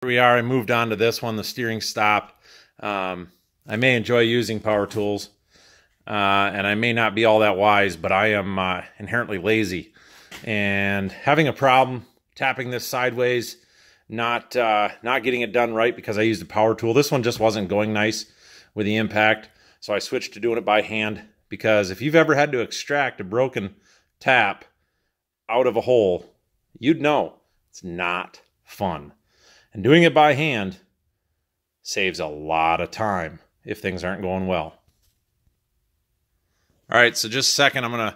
Here we are. I moved on to this one, the steering stop. I may enjoy using power tools, and I may not be all that wise, but I am inherently lazy. And having a problem tapping this sideways, not getting it done right because I used a power tool. This one just wasn't going nice with the impact, so I switched to doing it by hand, because if you've ever had to extract a broken tap out of a hole, you'd know it's not fun. And doing it by hand saves a lot of time if things aren't going well. All right, so just a second, I'm going to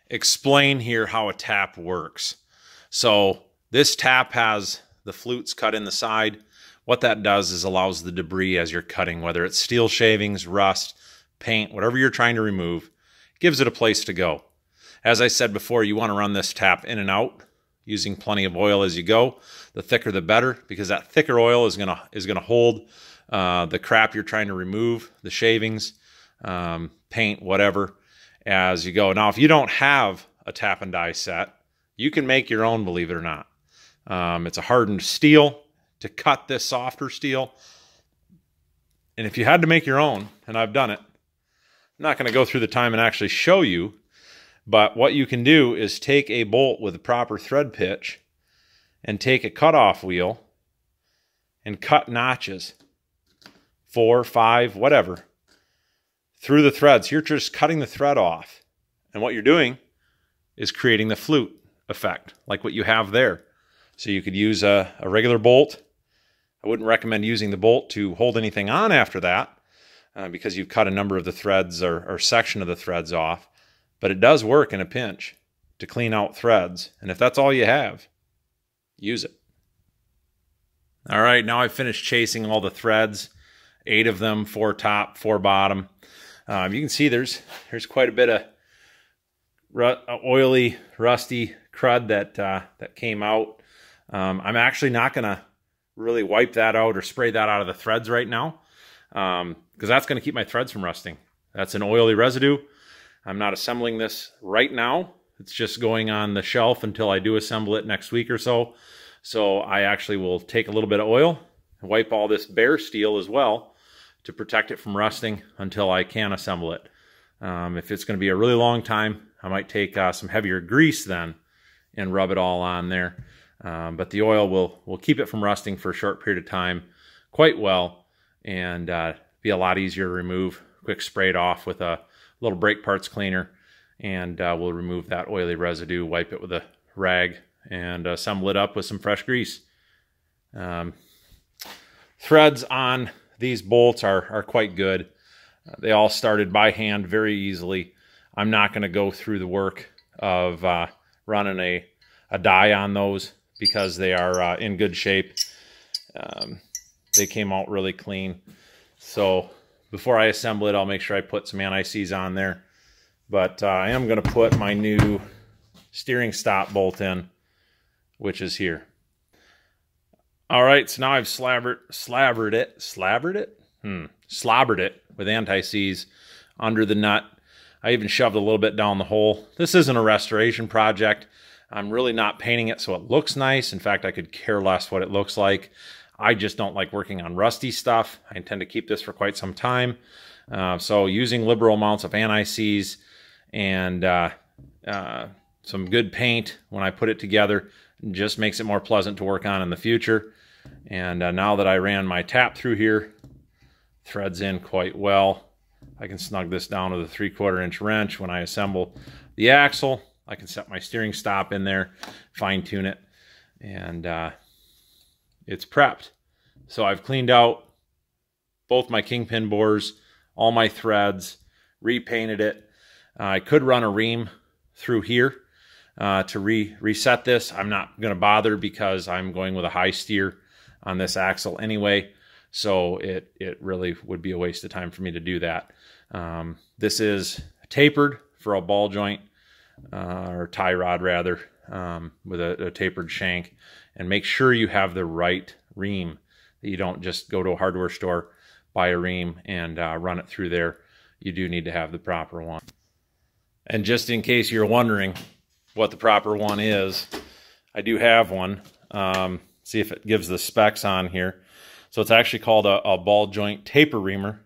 explain here how a tap works. So this tap has the flutes cut in the side. What that does is allows the debris as you're cutting, whether it's steel shavings, rust, paint, whatever you're trying to remove, gives it a place to go. As I said before, you want to run this tap in and out using plenty of oil as you go. The thicker the better, because that thicker oil is gonna hold the crap you're trying to remove, the shavings, paint, whatever, as you go. Now, if you don't have a tap and die set, you can make your own, believe it or not. It's a hardened steel to cut this softer steel. And if you had to make your own, and I've done it, I'm not going to go through the time and actually show you, but what you can do is take a bolt with a proper thread pitch and take a cutoff wheel and cut notches, 4, 5, whatever, through the threads. You're just cutting the thread off. And what you're doing is creating the flute effect, like what you have there. So you could use a regular bolt. I wouldn't recommend using the bolt to hold anything on after that, because you've cut a number of the threads or section of the threads off. But it does work in a pinch to clean out threads. And if that's all you have, use it. All right, now I've finished chasing all the threads, 8 of them, 4 top, 4 bottom. You can see there's quite a bit of oily, rusty crud that came out. I'm actually not going to really wipe that out or spray that out of the threads right now, because that's going to keep my threads from rusting. That's an oily residue. I'm not assembling this right now. It's just going on the shelf until I do assemble it next week or so. So I actually will take a little bit of oil and wipe all this bare steel as well to protect it from rusting until I can assemble it. If it's going to be a really long time, I might take some heavier grease then and rub it all on there. But the oil will keep it from rusting for a short period of time quite well, and be a lot easier to remove. Quick spray it off with a little brake parts cleaner, and we'll remove that oily residue, wipe it with a rag, and assemble it up with some fresh grease. Threads on these bolts are quite good. They all started by hand very easily. I'm not going to go through the work of running a die on those, because they are in good shape. They came out really clean. So before I assemble it, I'll make sure I put some anti-seize on there. But I am going to put my new steering stop bolt in, which is here. All right, so now I've slobbered it with anti-seize under the nut. I even shoved a little bit down the hole. This isn't a restoration project. I'm really not painting it so it looks nice. In fact, I could care less what it looks like. I just don't like working on rusty stuff. I intend to keep this for quite some time. So using liberal amounts of anti-seize and some good paint when I put it together just makes it more pleasant to work on in the future. And now that I ran my tap through here, threads in quite well. I can snug this down with a 3/4 inch wrench. When I assemble the axle, I can set my steering stop in there, fine tune it, and it's prepped. So I've cleaned out both my Kingpin bores, all my threads, repainted it. I could run a ream through here to reset this. I'm not going to bother, because I'm going with a high steer on this axle anyway, so it really would be a waste of time for me to do that. This is tapered for a ball joint, or tie rod rather, with a tapered shank. And make sure you have the right ream, that you don't just go to a hardware store, buy a ream, and run it through there. You do need to have the proper one. And just in case you're wondering what the proper one is, I do have one. see if it gives the specs on here. So it's actually called a ball joint taper reamer.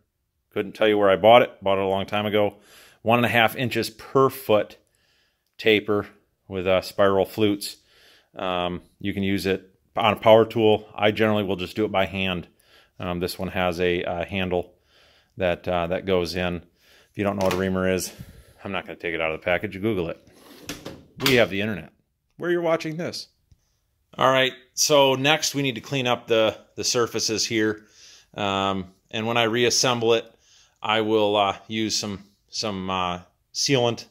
Couldn't tell you where I bought it. Bought it a long time ago. 1.5 inches per foot taper with spiral flutes. You can use it on a power tool. I generally will just do it by hand. This one has a handle that that goes in. If you don't know what a reamer is, I'm not going to take it out of the package. Google it. We have the internet where you're watching this. All right, so next we need to clean up the surfaces here. And when I reassemble it, I will use some sealant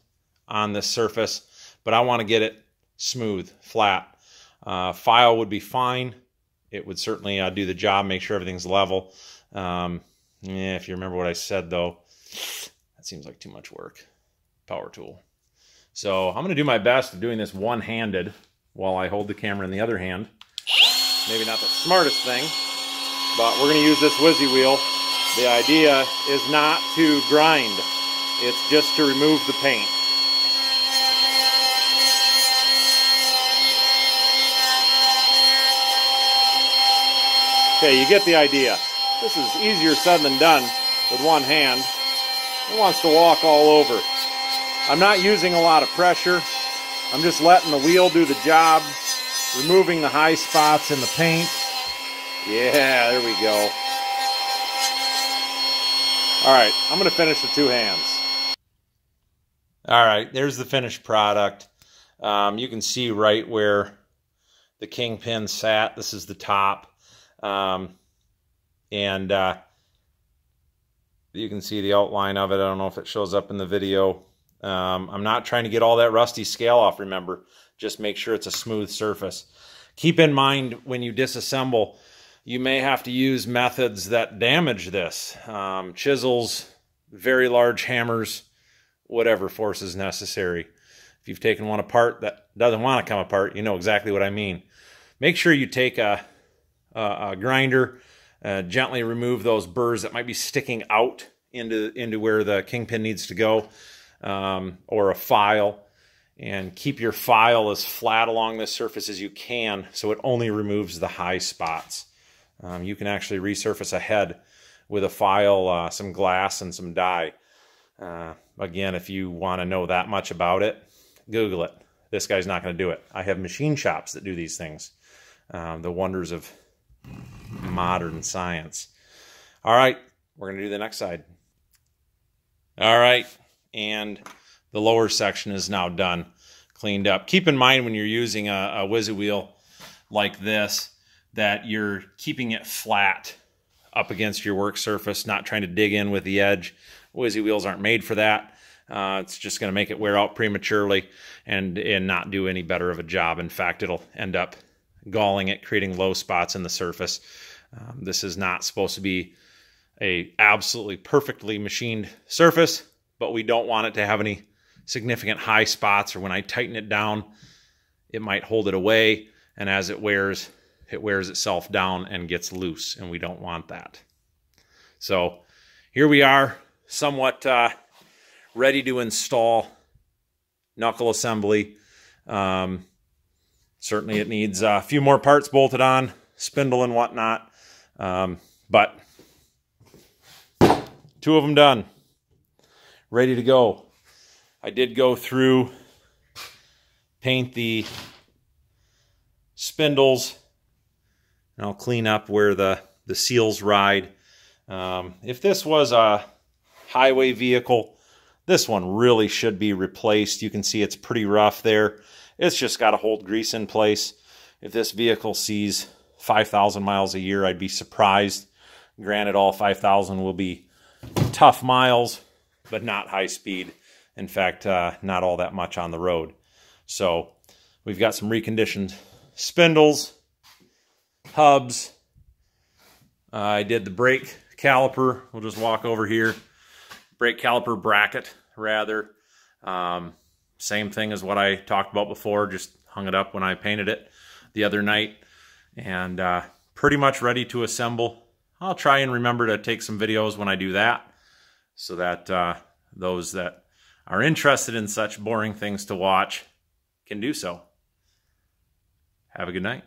on this surface, but I want to get it smooth, flat. File would be fine. It would certainly do the job, make sure everything's level. If you remember what I said, though, that seems like too much work. Power tool. So I'm going to do my best of doing this one-handed while I hold the camera in the other hand. Maybe not the smartest thing, but we're going to use this Whizzy wheel. The idea is not to grind. It's just to remove the paint. Okay, you get the idea. This is easier said than done with one hand. It wants to walk all over. I'm not using a lot of pressure. I'm just letting the wheel do the job, removing the high spots in the paint. Yeah, there we go. All right, I'm going to finish with two hands. All right, there's the finished product. You can see right where the Kingpin sat. This is the top. You can see the outline of it. I don't know if it shows up in the video. I'm not trying to get all that rusty scale off, remember. Just make sure it's a smooth surface. Keep in mind when you disassemble, you may have to use methods that damage this. Chisels, very large hammers, whatever force is necessary. If you've taken one apart that doesn't want to come apart, you know exactly what I mean. Make sure you take a grinder, gently remove those burrs that might be sticking out into where the Kingpin needs to go, or a file, and keep your file as flat along this surface as you can so it only removes the high spots. You can actually resurface a head with a file, some glass, and some dye. Again, if you want to know that much about it, Google it. This guy's not going to do it. I have machine shops that do these things. The wonders of modern science. All right, we're going to do the next side. All right, and the lower section is now done, cleaned up. Keep in mind when you're using a Whizzy wheel like this that you're keeping it flat up against your work surface, not trying to dig in with the edge. Whizzy wheels aren't made for that. It's just going to make it wear out prematurely and not do any better of a job. In fact, it'll end up galling it, creating low spots in the surface. This is not supposed to be a absolutely perfectly machined surface, but we don't want it to have any significant high spots, or when I tighten it down, it might hold it away, and as it wears itself down and gets loose, and we don't want that. So here we are, somewhat ready to install knuckle assembly. Certainly it needs a few more parts bolted on, spindle and whatnot, but two of them done, ready to go. I did go through, paint the spindles, and I'll clean up where the seals ride. If this was a highway vehicle, this one really should be replaced. You can see it's pretty rough there. It's just got to hold grease in place. If this vehicle sees 5,000 miles a year, I'd be surprised. Granted, all 5,000 will be tough miles, but not high speed. In fact, not all that much on the road. So we've got some reconditioned spindles, hubs. I did the brake caliper. We'll just walk over here. Brake caliper bracket, rather. Same thing as what I talked about before, just hung it up when I painted it the other night, and pretty much ready to assemble. I'll try and remember to take some videos when I do that, so that those that are interested in such boring things to watch can do so. Have a good night.